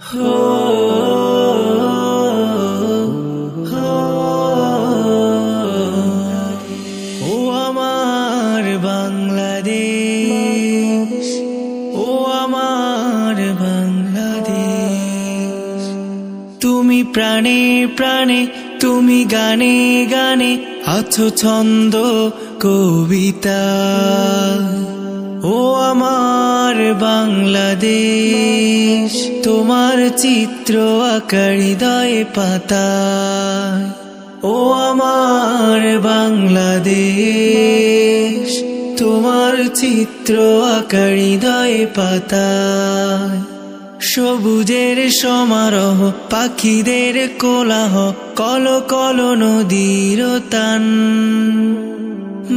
ও আমার বাংলাদেশ, ও আমার বাংলাদেশ, তুমি প্রাণে প্রাণে, তুমি গানে গানে আছো ছন্দ কবিতা। ও আমার বাংলাদেশ, তোমার চিত্র আঁকা হৃদয়ে পাতায়। ও আমার বাংলাদেশ, তোমার চিত্র আঁকা হৃদয়ে পাতায়। সবুজের সমারোহ, পাখিদের কোলাহ, কল কল নদীর টান,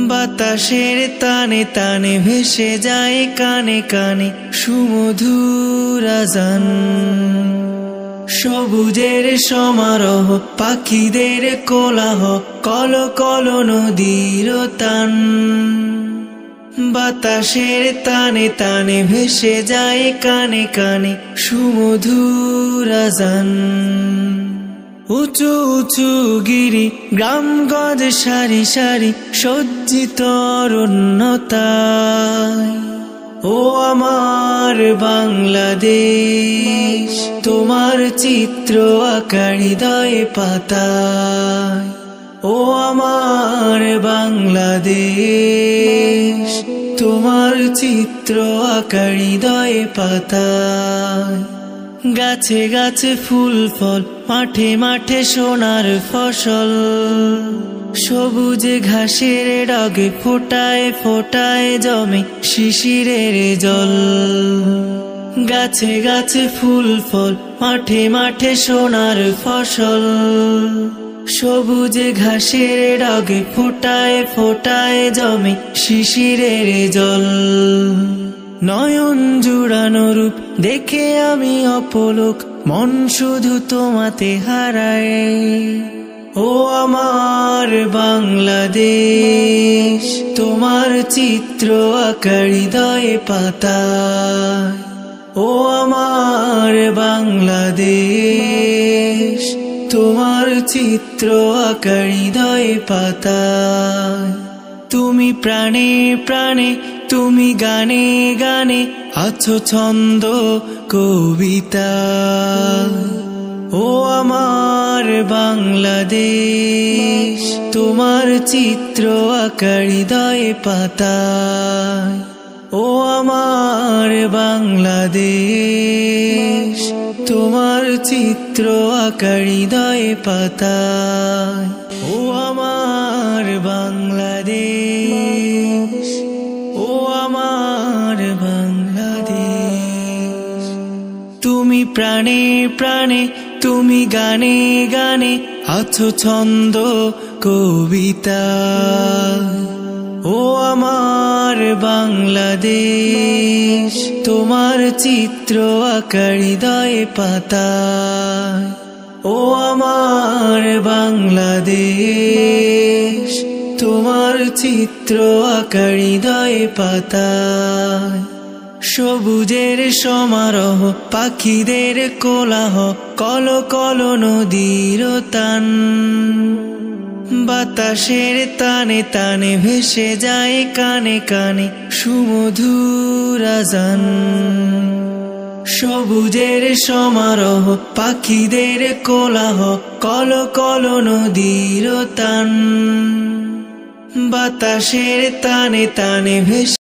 বাতাসের তানে তানে ভেসে যায় কানে কানে সুমধুর আজান। সবুজের সমারোহ, পাখিদের কোলাহ, কল কল নদীর টান, বাতাসের তানে তানে ভেসে যায় কানে কানে সুমধুর আজান। উঁচু উঁচু গিরি, গ্রামগঞ্জ সারি সারি সজ্জিত অরণ্যতায়। ও আমার বাংলাদেশ, তোমার চিত্র আঁকা হৃদয়ে পাতায়। ও আমার বাংলাদেশ, তোমার চিত্র আঁকা হৃদয়ে পাতায়। গাছে গাছে ফুল ফল, মাঠে মাঠে সোনার ফসল, সবুজ ঘাসের ডাগে ফোটায় ফোটায় জমে শিশিরের জল। গাছে গাছে ফুল ফল, মাঠে মাঠে সোনার ফসল, সবুজ ঘাসের ডাগে ফোটায় ফোটায় জমে শিশিরের জল। নয়ন জুড়ানো রূপ দেখে আমি অপলোক, মন শুধু তোমাতে হারায়। ও আমার বাংলাদেশ, তোমার চিত্র আঁকা হৃদয়ে পাতায়। ও আমার বাংলাদেশ, তোমার চিত্র আঁকা হৃদয়ে পাতায়। তুমি প্রাণে প্রাণে, তুমি গানে গানে আছো ছন্দ কবিতা। ও আমার বাংলাদেশ, তোমার চিত্র আঁকা হৃদয়ে পাতায়। ও আমার বাংলাদেশ, তোমার চিত্র আঁকা হৃদয়ে পাতায়। ও আমার বাংলাদেশ, ও আমার বাংলাদেশ, তুমি প্রাণে প্রাণে, তুমি গানে গানে আছো ছন্দ কবিতা। ও আমার বাংলাদেশ, তোমার চিত্র আঁকা হৃদয়ে পাতায়। ও আমার বাংলাদেশ, তোমার চিত্র আঁকা হৃদয়ে পাতায়। সবুজের সমারোহ, পাখিদের কোলাহ, কল কল নদীর টান, বাতাসের তানে তানে ভেসে যায় কানে কানে সুমধুর আজান। সবুজের সমারোহ, পাখিদের কোলাহ, কল কল নদীর টান, বাতাসের তানে তানে ভেসে